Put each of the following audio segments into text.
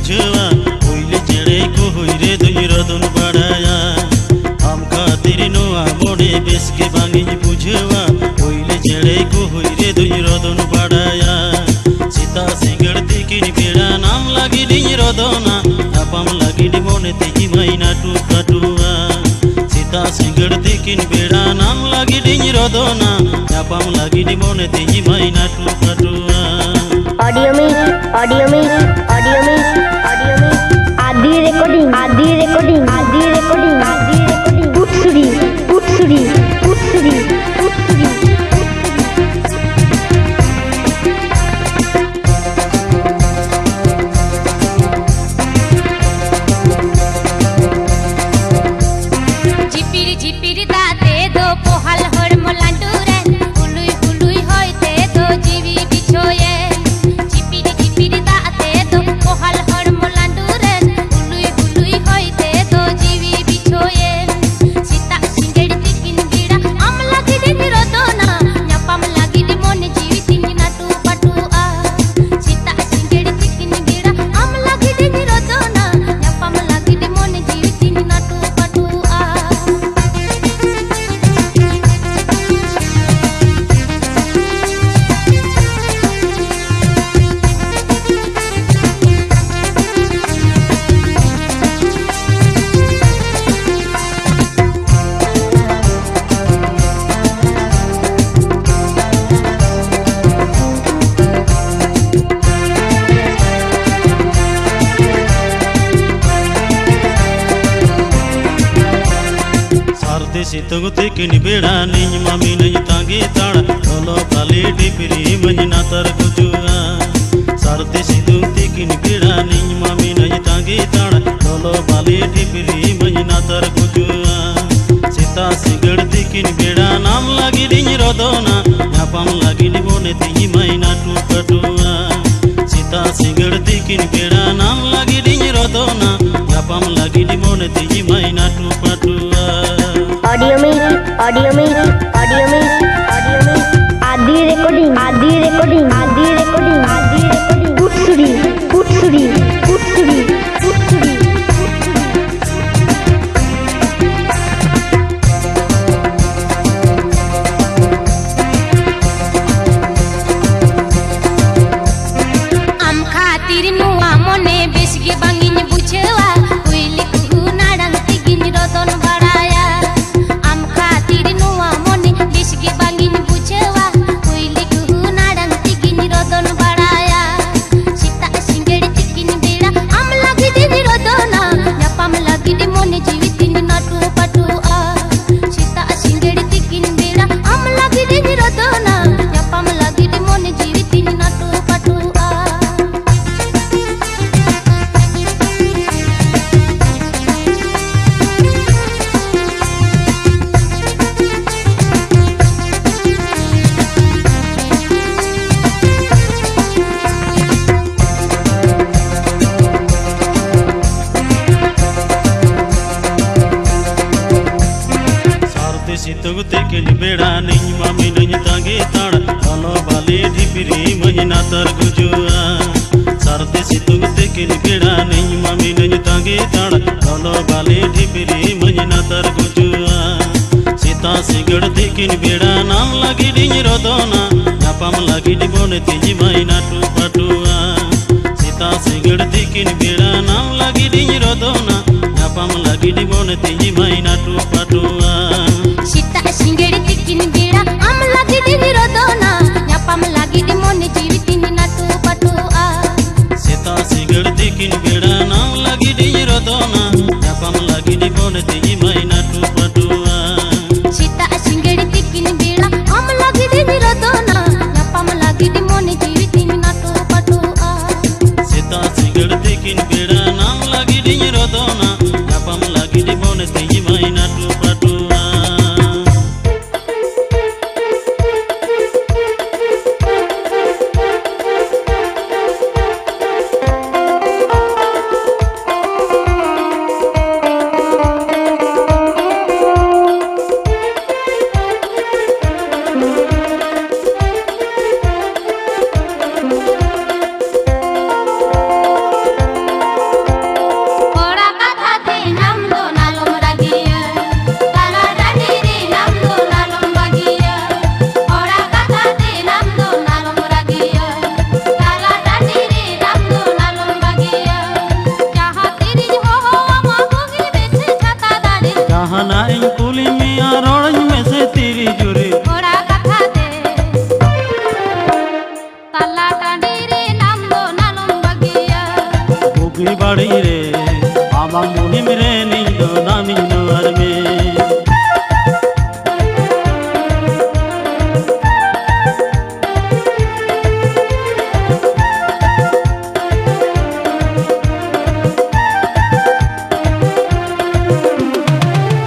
बुझवा होइले चेड़े को होइरे दुई रदन बाड़ाया आम खातिर नुआ मोड़े बेस के बांगी बुझवा होइले चेड़े को होइरे दुई रदन बाड़ाया सीता सिंगड़ दिकिन बेड़ा नाम लगी दी रदना नापाम लगी दी मोने ती माइना टुका सीता सिंगड़ दिकिन बेड़ा नाम लगी दी रदना नापाम लगी दी मोने ती माइना टुका ऑडियो में आदि रिकॉर्डिंग पुटसुरी झिपिरी झिपिरी दाते दो पोहाल हर मोलांडुरे हुलुई हुलुई होइते दो जीवी बिछोये झिपिरी झिपिरी दाते दो पोहाल हर मोलांडुरे हुलुई हुलुई होइते दो जीवी बिछोये सीता सिंगड़ी तिकिन गिड़ा आम लगी दी रदना न्यापाम लगी दी मोने जीवी तिनि नाटू पाटुआ सीता सिंगड़ी तिकिन गिड़ा आम लगी दी रदना न्यापाम लगी दी मोने जीवी तिनि नाटू पाटुआ सारदे सितंग तेकिन बेड़ा निज मामी नहीं तांगे ताड़ ढोलो काले डिपरी मंजना तर गुजुआ सारदे सितंग तेकिन बेड़ा निज मामी नहीं तांगे ताड़ ढोलो काले डिपरी मंजना तर गुजुआ सीता सिंगड़ तेकिन बेड़ा नाम लगी दी रदना नापाम लगी दी मोने ती माइना टुका सीता सिंगड़ तेकिन बेड़ा नाम लगी दी रदना नापाम लगी दी मोने ती माइना टुका ऑडियो में आदि रिकॉर्डिंग पुटसुरी आम खातिर नुआ मोने बेस के बांगिन बुझवा हुइले कुहु नाडंग तिगिन रदन बाड़ाया आम खातिर नुआ मोने बेस के बांगिन बुझवा हुइले कुहु नाडंग तिगिन रदन बाड़ाया सीता सिंगड़ी तिगिन बेड़ा आम लगी दी रदना न्यापाम लगी दी मोने जीवी तिनि नाटू पाटुआ सीता सिंगड़ी तिगिन बेड़ा आम लगी दी रदना न्यापाम लगी दी मोने जीवी तिनि नाटू पाटुआ सारदे सितंग तेकिन बेड़ा निज मामी नहीं तांगे ताड़ ढोलो बाले ढिपरी मंजना तर गुजुआ सारदे सितंग तेकिन बेड़ा निज मामी नहीं तांगे ताड़ ढोलो बाले ढिपरी मंजना तर गुजुआ सीता सिंगड़ तेकिन बेड़ा नाम लगी दी रदना नापाम लगी दी मोने ती माइना टुका सीता सिंगड़ तेकिन बेड़ा नाम लगी दी रदना नापाम लगी दी मोने ती माइना टुका सीता सिंगड़ी तिकिन बेड़ा आम लगी दी रदना न्यापाम लगी दी मोने जीवी तिनि नाटू पाटुआ सीता सिंगड़ तेकिन बेड़ा नाम लगी दी रदना नापाम लगी दी मोने ती माइना टुका सीता सिंगड़ी तिकिन बेड़ा आम लगी दी रदना न्यापाम लगी दी मोने जीवी तिनि नाटू पाटुआ सीता सिंगड़ तेकिन बेड़ा नाम लगी दी रदना नापाम लगी दी मोने ती माइना टुका amang muhim re ning do nami no arme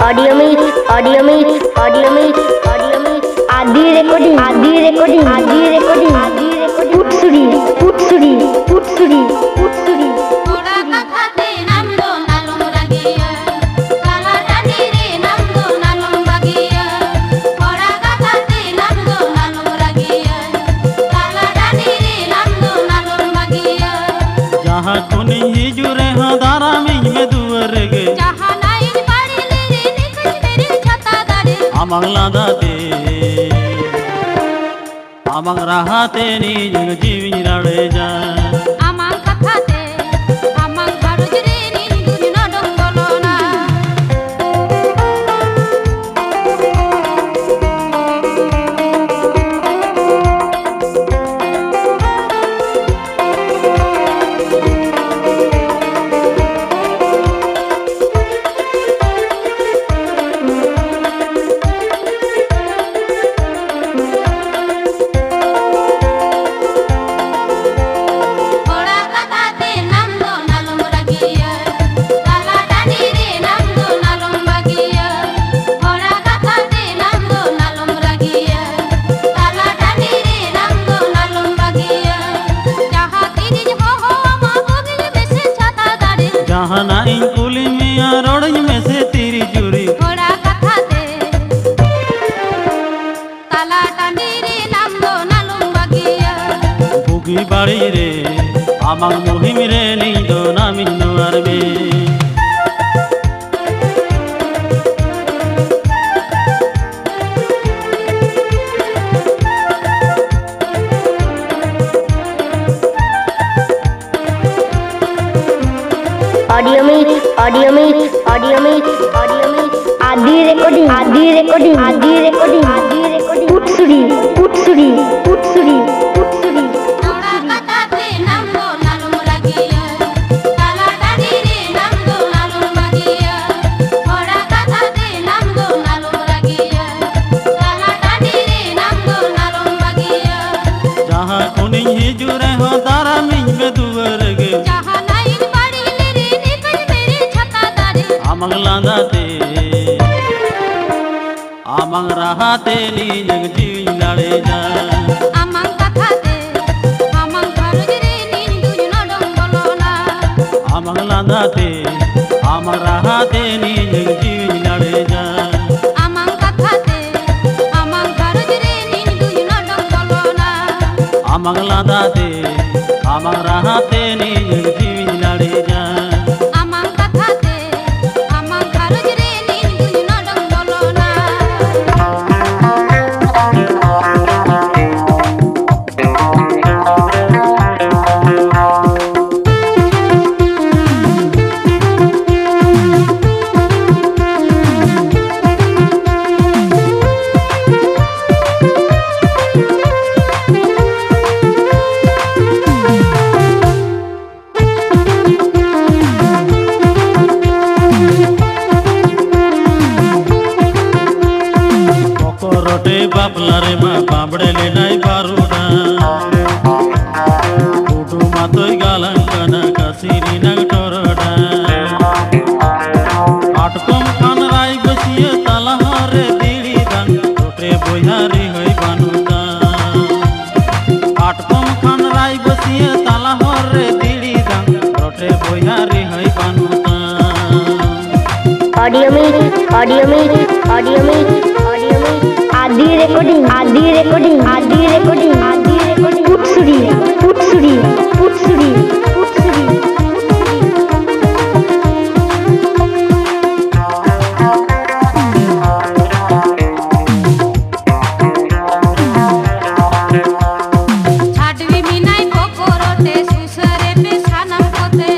audio mix audio mix audio mix audio mix आदि रेकॉर्डिंग आदि रेकॉर्डिंग आदि रेकॉर्डिंग आदि रेकॉर्डिंग पुटसुरी पुटसुरी पुटसुरी पुटसुरी ওরা কথাতে নামলো নালম রাগিয়া কালাটানি রে নামলো নালম বাগিয়া ওরা কথাতে নামলো নালম রাগিয়া কালাটানি রে নামলো নালম বাগিয়া जहाँ कोनी हिजुरे हाँ दारा में दुअर गे जहाँ नाइन बाड़ी ले रे निकल मेरे छता दारे amang ladate amang rahate ni jeng jiwi rade ja আমার কথাতে আমার ভারত রে নিন্দুন নডং বলনা ওরা কথাতে নামলো নালম রাগিয়া কালাটানি রে নামলো নালম বাগিয়া ওরা কথাতে নামলো নালম রাগিয়া কালাটানি রে নামলো নালম বাগিয়া যাহা তিরিজ হহ আমা বগিল বেশে ছাতা দাঁড়ে जहाँ नाई कुली मिया रोड़ी में से तेरी जुरी ওরা কথাতে কালাটানি রে নামলো নালম বাগিয়া बुगी बाड़ी रे amang muhim re ning do nami no arme audio mix audio mix audio mix audio mix आदि रेकॉर्डिंग आदि रेकॉर्डिंग आदि रेकॉर्डिंग आदि रेकॉर्डिंग पुटसुरी पुटसुरी पुटसुरी पुटसुरी ওরা কথাতে নামলো নালম রাগিয়া কালাটানি রে নামলো নালম বাগিয়া ওরা কথাতে নামলো নালম রাগিয়া কালাটানি রে নামলো নালম বাগিয়া जहाँ कोनी हिजुरे हाँ दारा में दुअर गे যাহা নাইন বাড়ি লে রে নিকল মেরে ছাতা দাঁড়ে amang ladate amang rahate ni jeng jiwi rade ja আমার কথাতে আমার ভারত রে নিন্দুন নডং বলনা amang ladate amang rahate ni jeng jiwi rade ja আমার কথাতে আমার ভারত রে নিন্দুন নডং বলনা amang ladate amang rahate ni jeng jiwi rade ja আমার কথাতে আমার ভারত রে নিন্দুন নডং বলনা पकरोटे बापला रे मा बाबड़े ले नाई बारूडा उडू मातोय गालंकना कासिरी नग टोरडा आटकम खान राय बसिए ताला हरे दीड़ी दान टोटे बोयारी होई बानुदा आटकम खान राय बसिए ताला हरे दीड़ी दान टोटे बोयारी होई बानुदा audio mix audio mix audio mix audio mix आदि रेकॉर्डिंग आदि रेकॉर्डिंग आदि रेकॉर्डिंग आदि रेकॉर्डिंग पुटसुरी पुटसुरी पुटसुरी पुटसुरी ছাড়বি মিনাই পকরতে সুসরে পেছানাম পথে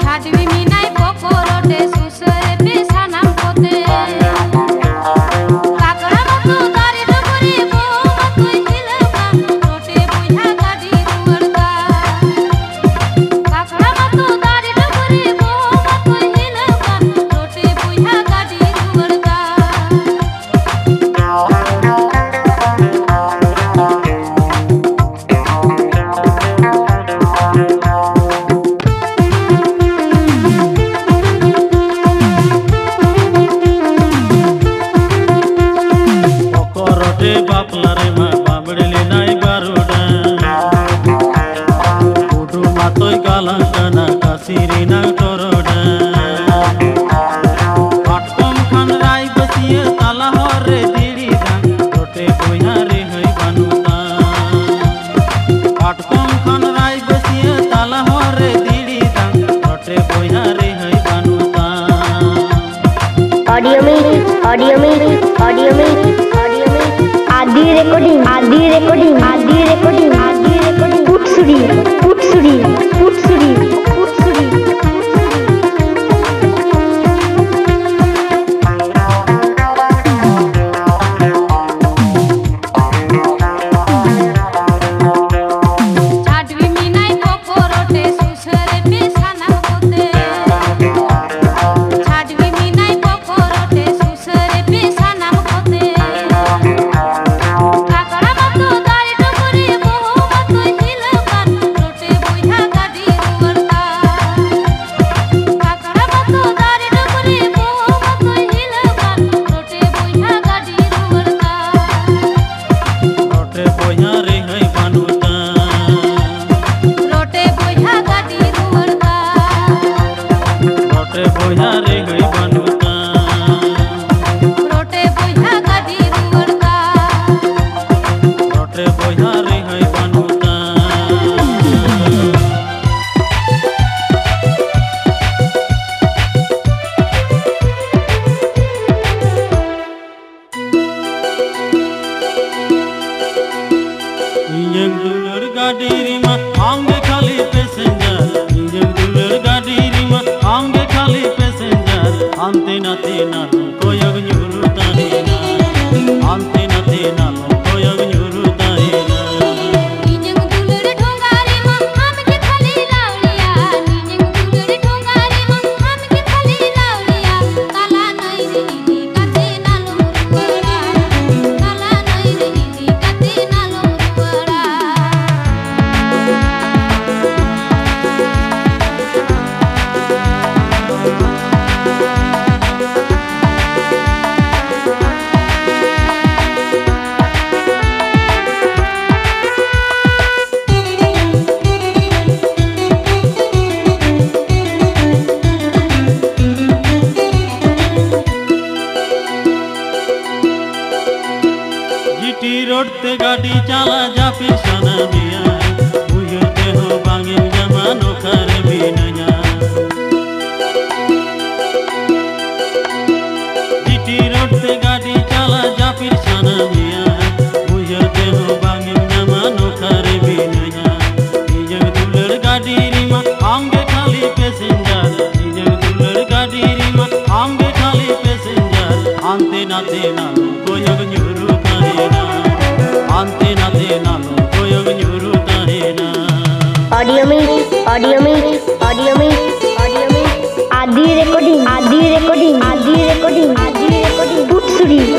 ছাড়বি মিনাই পকরতে সুসরে পেছানাম পথে কাকড়া মতো দাঁড়িয়ে পড়ে বউ তুই ছিল না টোটে বুঝা গাড়ি দুয়ারকা kana kasirina toroda patkom khan rai basiye tala hore diri dang rote boyare hai banuta patkom khan rai basiye tala hore diri dang rote boyare hai banuta audio में आदि recording पुटसुरी ante na koyag nyuru tahina ante na koyag nyuru tahina निजंग दुलर ढोंगारी मा हम के खाली लावलिया निजंग दुलर ढोंगारी मा हम के खाली लावलिया काला नई रे इनी काते नालो मुरवड़ा काला नई रे इनी काते नालो मुरवड़ा जीटी रोड ते गाड़ी चला जा फिर सना मिया उयर ते हो बांगे जमानो खरे बिनया जीटी रोड ते गाड़ी चला जा फिर सना मिया उयर ते हो बांगे जमानो खरे बिनया निजंग दुलर गाड़ी रिमा आंगे खाली पैसेंजर निजंग दुलर गाड़ी रिमा आंगे खाली पैसेंजर आंते ना कोयग nyuru ante na koyog nyuru tahena audio में आदि रिकॉर्डिंग पुटसुरी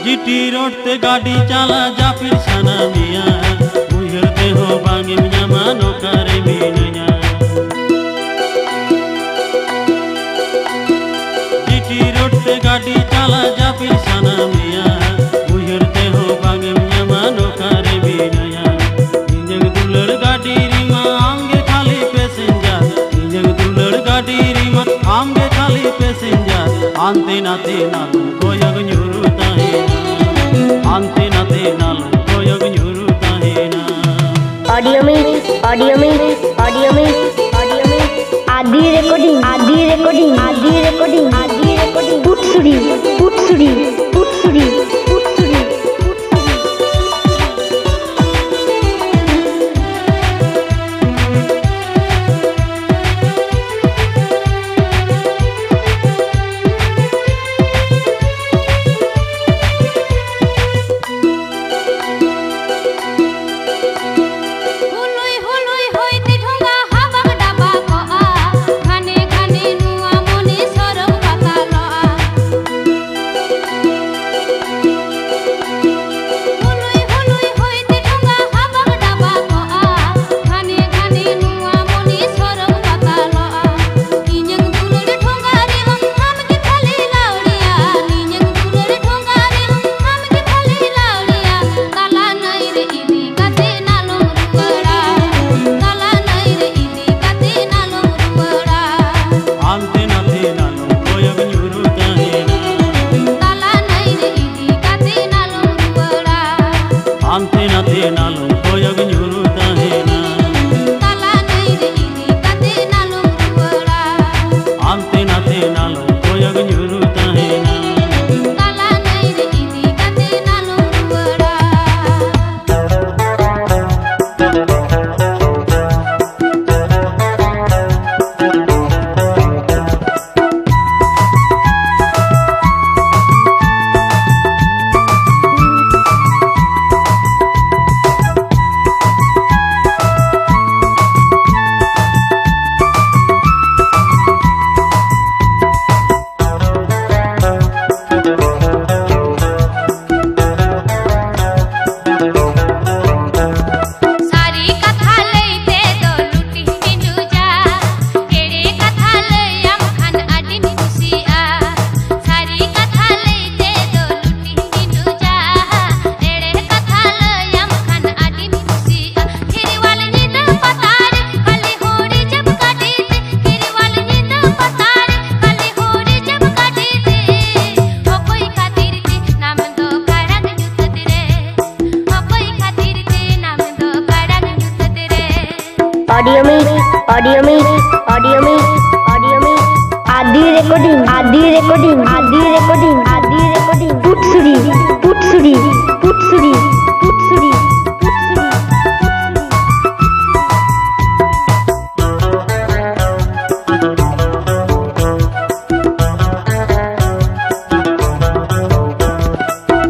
जीटी रोड ते गाड़ी चला जा फिर सना मिया उयर ते हो बांगे जमानो करे बिनया जीटी रोड ते गाड़ी चला जा फिर सना मिया Ante nate nalu koyag nyuru tahena. Ante nate nalu koyag nyuru tahena. Audio mix, audio mix, audio mix, audio mix. Adi recording, Adi recording, Adi recording, Adi recording. Putsuri, putsuri, putsuri, putsuri. Ante nate nalu koyag nyuru tahena. Ante nate nalu koyag nyuru tahena. Audio mix, audio mix, audio mix, audio mix. Adi recording, Adi recording, Adi recording, Adi recording. Putsuri, putsuri, putsuri, putsuri, putsuri.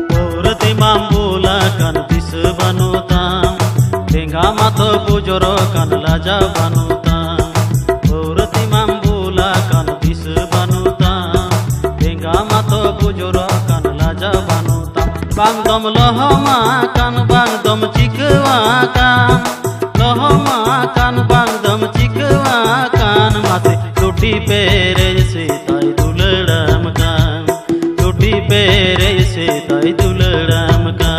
Purati mambula kan bisa banutam. Tengah mata bujoro kan laja banutam. Purati mambula kan bisa banutam. Tengah mata bujoro kan laja banutam. Bang dom lohoma kan bang dom cikwa kan. Lohoma kan bang dom cikwa kan. Mate luti pere se tai duladam kan. Luti pere se tai duladam kan.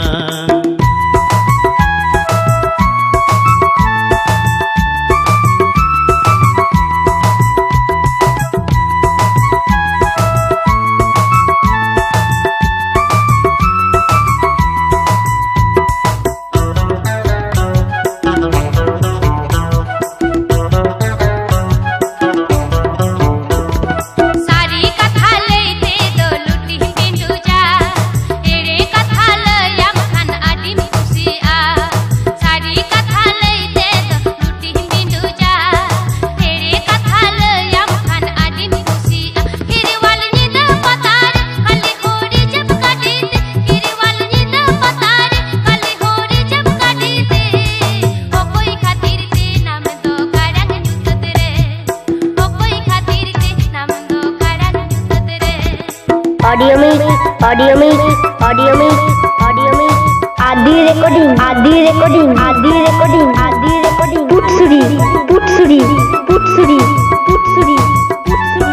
Audio mix, audio mix, audio mix, audio mix. Adi recording, Adi recording, Adi recording, Adi recording. Putsuri, putsuri, putsuri, putsuri, putsuri.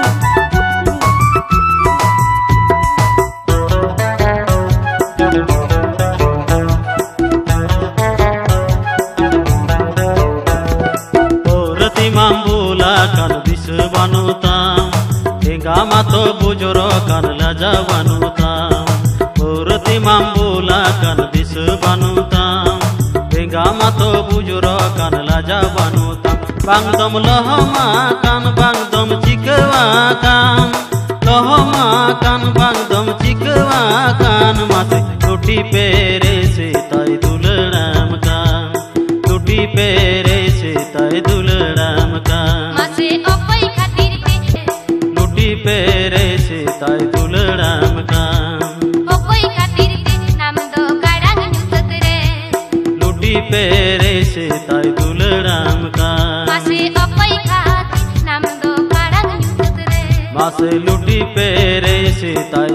Purati mambula kan bisa banutam. Tengah mata bujoro kan banutam Purati mambula kan bisa banutam Bengga mato bujuro kan laja banutam Bang dom lohoma kan bang dom cikewa kan Lohoma kan bang dom cikewa kan Mase tuti pere se tai duladam kan Tuti pere se tai duladam kan Mase opai khatir te Tuti pere se tai duladam kan opai khatir te nam do kadang nyutat re Tuti pere se tai duladam kan Mase opai khat nam do kadang nyutat re Mase luti pere se tai